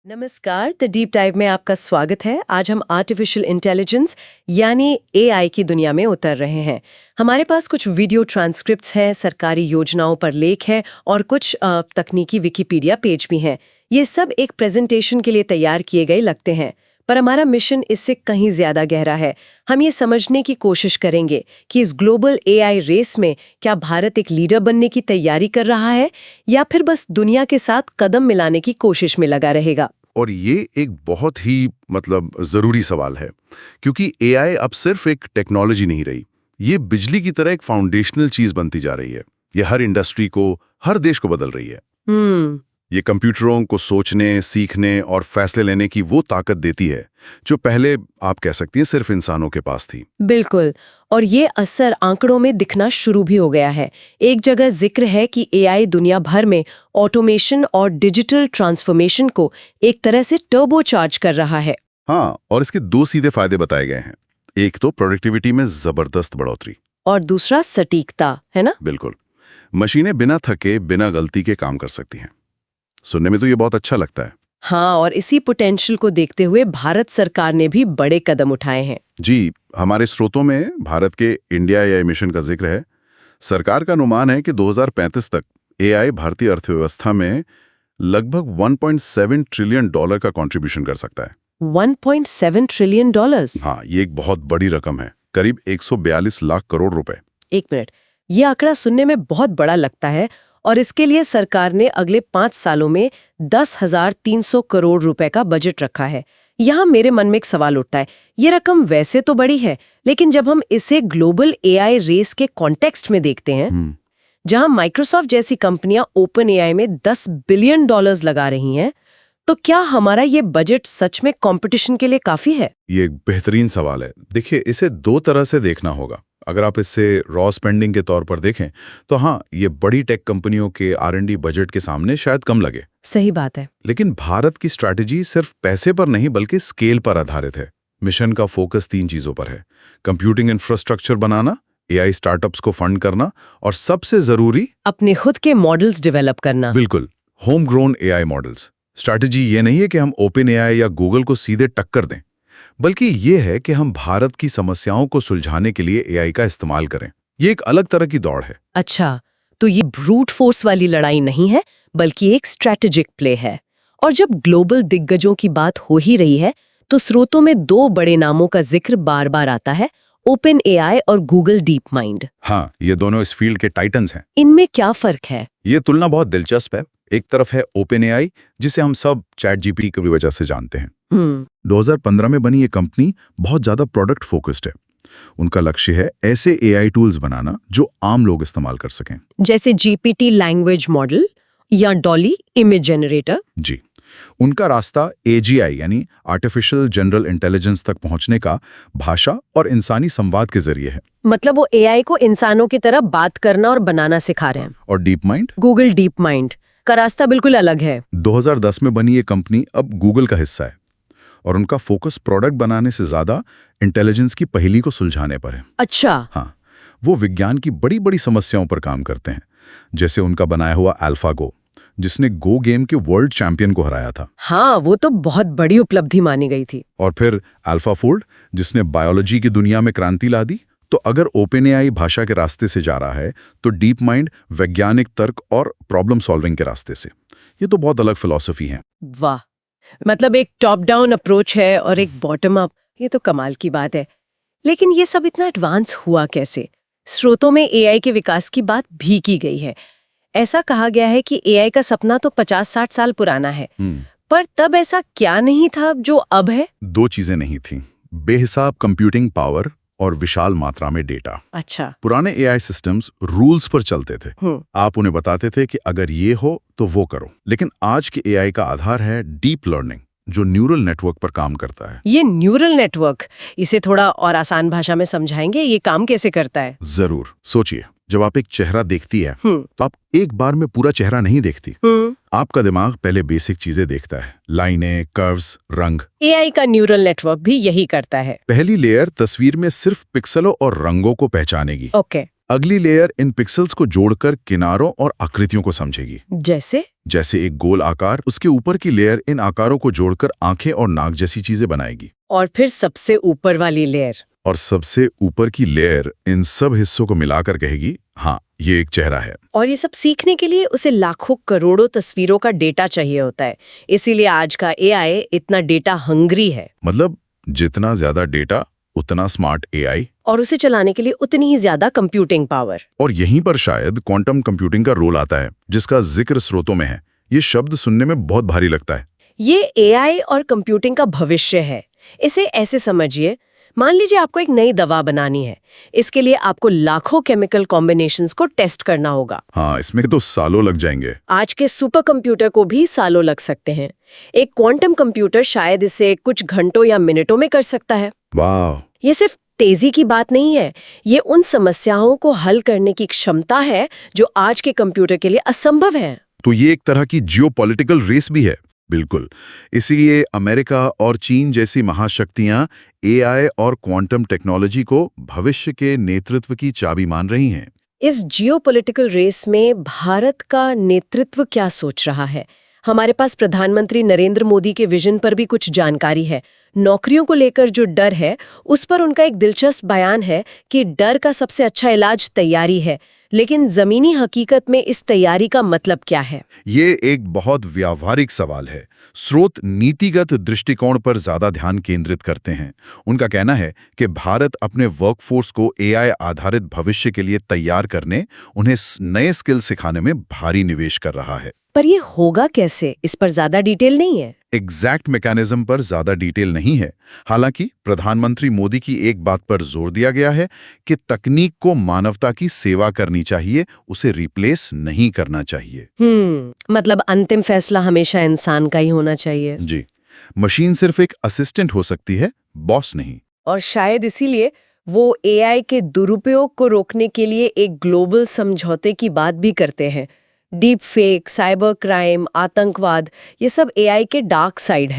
नमस्कार, the deep dive में आपका स्वागत है। आज हम आर्टिफिशियल इंटेलिजेंस यानी एआई की दुनिया में उतर रहे हैं। हमारे पास कुछ वीडियो ट्रांसक्रिप्ट्स हैं, सरकारी योजनाओं पर लेख हैं और कुछ तकनीकी विकिपीडिया पेज भी हैं। ये सब एक प्रेजेंटेशन के लिए तैयार किए गए लगते हैं, पर हमारा मिशन इससे कहीं ज्यादा गहरा है। हम ये समझने की कोशिश करेंगे कि इस ग्लोबल एआई रेस में क्या भारत एक लीडर बनने की तैयारी कर रहा है या फिर बस दुनिया के साथ कदम मिलाने की कोशिश में लगा रहेगा। और ये एक बहुत ही जरूरी सवाल है, क्योंकि एआई अब सिर्फ एक टेक्नोलॉजी नहीं रही, ये बिजली की तरह एक फाउंडेशनल चीज बनती जा रही है। ये हर इंडस्ट्री को, हर देश को बदल रही है। ये कंप्यूटरों को सोचने, सीखने और फैसले लेने की वो ताकत देती है जो पहले आप कह सकती हैं सिर्फ इंसानों के पास थी। बिल्कुल, और ये असर आंकड़ों में दिखना शुरू भी हो गया है। एक जगह जिक्र है कि एआई दुनिया भर में ऑटोमेशन और डिजिटल ट्रांसफॉर्मेशन को एक तरह से टर्बो चार्ज कर रहा है। हाँ, और इसके दो सीधे फायदे बताए गए हैं। एक तो प्रोडक्टिविटी में जबरदस्त बढ़ोतरी और दूसरा सटीकता, है ना? बिल्कुल, मशीनें बिना थके, बिना गलती के काम कर सकती हैं। सुनने में तो ये बहुत अच्छा लगता है। हाँ, और इसी पोटेंशियल को देखते हुए भारत सरकार ने भी बड़े कदम उठाए हैं। जी, हमारे स्रोतों में भारत के इंडिया एआई मिशन का जिक्र है। सरकार का अनुमान है कि 2035 तक एआई भारतीय अर्थव्यवस्था में लगभग $1.7 ट्रिलियन का कंट्रीब्यूशन कर सकता है। 1.7 ट्रिलियन डॉलर्स? हाँ, ये एक बहुत बड़ी रकम है, करीब 142 लाख करोड़ रुपए। एक मिनट, ये आंकड़ा सुनने में बहुत बड़ा लगता है, और इसके लिए सरकार ने अगले 5 सालों में 10,300 करोड़ रुपए का बजट रखा है। यहाँ मेरे मन में एक सवाल उठता है, ये रकम वैसे तो बड़ी है, लेकिन जब हम इसे ग्लोबल एआई रेस के कॉन्टेक्स्ट में देखते हैं, जहाँ माइक्रोसॉफ्ट जैसी कंपनियां ओपन एआई में $10 बिलियन लगा रही हैं, तो क्या हमारा ये बजट सच में कंपटीशन के लिए काफी है? ये एक बेहतरीन सवाल है। देखिए, इसे दो तरह से देखना होगा। अगर आप इसे रॉ स्पेंडिंग के तौर पर देखें तो हाँ, ये बड़ी टेक कंपनियों के R&D बजट के सामने शायद कम लगे। सही बात है। लेकिन भारत की स्ट्रैटेजी सिर्फ पैसे पर नहीं बल्कि स्केल पर आधारित है। मिशन का फोकस 3 चीजों पर है: कंप्यूटिंग इंफ्रास्ट्रक्चर बनाना, एआई स्टार्टअप्स को फंड करना और सबसे जरूरी, अपने खुद के मॉडल्स डेवलप करना। बिल्कुल, home grown AI models. Strategy ये नहीं है कि हम ओपन एआई या गूगल को सीधे टक्कर दें, बल्कि ये है कि हम भारत की समस्याओं को सुलझाने के लिए एआई का इस्तेमाल करें। ये एक अलग तरह की दौड़ है। अच्छा, तो ये ब्रूट फोर्स वाली लड़ाई नहीं है, बल्कि एक स्ट्रैटेजिक प्ले है। और जब ग्लोबल दिग्गजों की बात हो ही रही है, तो स्रोतों में 2 बड़े नामों का जिक्र बार बार आता है, ओपन एआई और गूगल डीप माइंड। हाँ, ये दोनों इस फील्ड के टाइटन्स हैं। इनमें क्या फर्क है? ये तुलना बहुत दिलचस्प है। एक तरफ है ओपन एआई, जिसे हम सब चैट जीपीटी की वजह से जानते हैं। 2015 में बनी ये कंपनी बहुत ज्यादा प्रोडक्ट फोकस्ड है। उनका लक्ष्य है ऐसे एआई टूल्स बनाना जो आम लोग इस्तेमाल कर सकें, जैसे जीपीटी लैंग्वेज मॉडल या डॉली इमेज जनरेटर। जी, उनका रास्ता एजीआई यानी आर्टिफिशियल जनरल इंटेलिजेंस तक पहुंचने का भाषा और इंसानी संवाद के जरिए है। मतलब वो एआई को इंसानों की तरह बात करना और बनाना सिखा रहे हैं। और deep mind, Google deep mind का रास्ता बिल्कुल अलग है। 2010 में बनी ये कंपनी अब गूगल का हिस्सा है और उनका फोकस प्रोडक्ट बनाने से ज्यादा इंटेलिजेंस की पहेली को सुलझाने पर है। अच्छा। हाँ, वो विज्ञान की बड़ी बड़ी समस्याओं पर काम करते हैं, जैसे उनका बनाया हुआ अल्फागो, जिसने गो गेम के वर्ल्ड चैंपियन को हराया था। हाँ, वो तो बहुत बड़ी उपलब्धि मानी गई थी। और फिर अल्फाफोल्ड, जिसने बायोलॉजी की दुनिया में क्रांति ला दी। तो अगर ओपन एआई भाषा के रास्ते से जा रहा है, तो डीप माइंड वैज्ञानिक तर्क और प्रॉब्लम सॉल्विंग के रास्ते से। ये तो बहुत अलग फिलॉसफी है। वाह, मतलब एक टॉप डाउन अप्रोच है और एक बॉटम अप। ये तो कमाल की बात है। लेकिन ये सब इतना एडवांस हुआ कैसे? स्रोतों में एआई के विकास की बात भी की गई है। ऐसा कहा गया है कि एआई का सपना तो 50-60 साल पुराना है, पर तब ऐसा क्या नहीं था जो अब है? 2 चीजें नहीं थी: बेहिसाब कंप्यूटिंग पावर और विशाल मात्रा में डेटा। अच्छा। पुराने एआई सिस्टम्स रूल्स पर चलते थे। आप उन्हें बताते थे कि अगर ये हो तो वो करो। लेकिन आज के एआई का आधार है डीप लर्निंग, जो न्यूरल नेटवर्क पर काम करता है। ये न्यूरल नेटवर्क, इसे थोड़ा और आसान भाषा में समझाएंगे, ये काम कैसे करता है? जरूर। सोचिए, जब आप एक चेहरा देखती है तो आप एक बार में पूरा चेहरा नहीं देखती। आपका दिमाग पहले बेसिक चीजें देखता है: लाइनें, कर्व्स, रंग। एआई का न्यूरल नेटवर्क भी यही करता है। पहली लेयर तस्वीर में सिर्फ पिक्सलों और रंगों को पहचानेगी। ओके। अगली लेयर इन पिक्सेल्स को जोड़कर किनारों और आकृतियों को समझेगी। जैसे एक गोल आकार, उसके ऊपर की लेयर इन आकारों को जोड़कर आंखें और नाक जैसी चीजें बनाएगी। और फिर सबसे ऊपर वाली लेयर, और सबसे ऊपर की लेयर इन सब हिस्सों को मिलाकर कहेगी, हाँ, ये एक चेहरा है। और ये सब सीखने के लिए उसे लाखों करोड़ों तस्वीरों का डेटा चाहिए होता है। इसीलिए आज का एआई इतना डेटा हंग्री है। मतलब जितना ज्यादा डेटा उतना स्मार्ट एआई, और उसे चलाने के लिए उतनी ही ज्यादा कंप्यूटिंग पावर। और यहीं पर शायद क्वांटम कंप्यूटिंग का रोल आता है, जिसका जिक्र स्रोतों में है। ये शब्द सुनने में बहुत भारी लगता है। ये एआई और कंप्यूटिंग का भविष्य है। इसे ऐसे समझिए, मान लीजिए आपको एक नई दवा बनानी है। इसके लिए आपको लाखों केमिकल कॉम्बिनेशंस को टेस्ट करना होगा। हाँ, इसमें तो सालों लग जाएंगे। आज के सुपर कंप्यूटर को भी सालों लग सकते हैं। एक क्वांटम कंप्यूटर शायद इसे कुछ घंटों या मिनटों में कर सकता है। वाह! ये सिर्फ तेजी की बात नहीं है, ये उन समस्याओं को हल करने की क्षमता है जो आज के कंप्यूटर के लिए असंभव है। तो ये एक तरह की जियोपॉलिटिकल रेस भी है। बिल्कुल। इसीलिए अमेरिका और चीन जैसी महाशक्तियां एआई और क्वांटम टेक्नोलॉजी को भविष्य के नेतृत्व की चाबी मान रही हैं। इस जियोपॉलिटिकल रेस में भारत का नेतृत्व क्या सोच रहा है? हमारे पास प्रधानमंत्री नरेंद्र मोदी के विजन पर भी कुछ जानकारी है। नौकरियों को लेकर जो डर है, उस पर उनका एक दिलचस्प बयान है कि डर का सबसे अच्छा इलाज तैयारी है। लेकिन जमीनी हकीकत में इस तैयारी का मतलब क्या है? ये एक बहुत व्यावहारिक सवाल है। स्रोत नीतिगत दृष्टिकोण पर ज्यादा ध्यान केंद्रित करते हैं। उनका कहना है कि भारत अपने वर्कफोर्स को एआई आधारित भविष्य के लिए तैयार करने, उन्हें नए स्किल सिखाने में भारी निवेश कर रहा है। पर ये होगा कैसे? इस पर ज्यादा डिटेल नहीं है। एग्जैक्ट मैकेनिज्म पर ज्यादा डिटेल नहीं है। हालांकि प्रधानमंत्री मोदी की एक बात पर जोर दिया गया है कि तकनीक को मानवता की सेवा करनी चाहिए, उसे रिप्लेस नहीं करना चाहिए। मतलब अंतिम फैसला हमेशा इंसान का ही होना चाहिए। जी, मशीन सिर्फ एक असिस्टेंट हो सकती है, बॉस नहीं। और शायद इसीलिए वो एआई के दुरुपयोग को रोकने के लिए एक ग्लोबल समझौते की बात भी करते हैं। डीप फेक, साइबर क्राइम, आतंकवाद, ये सब एआई के डार्क साइड है।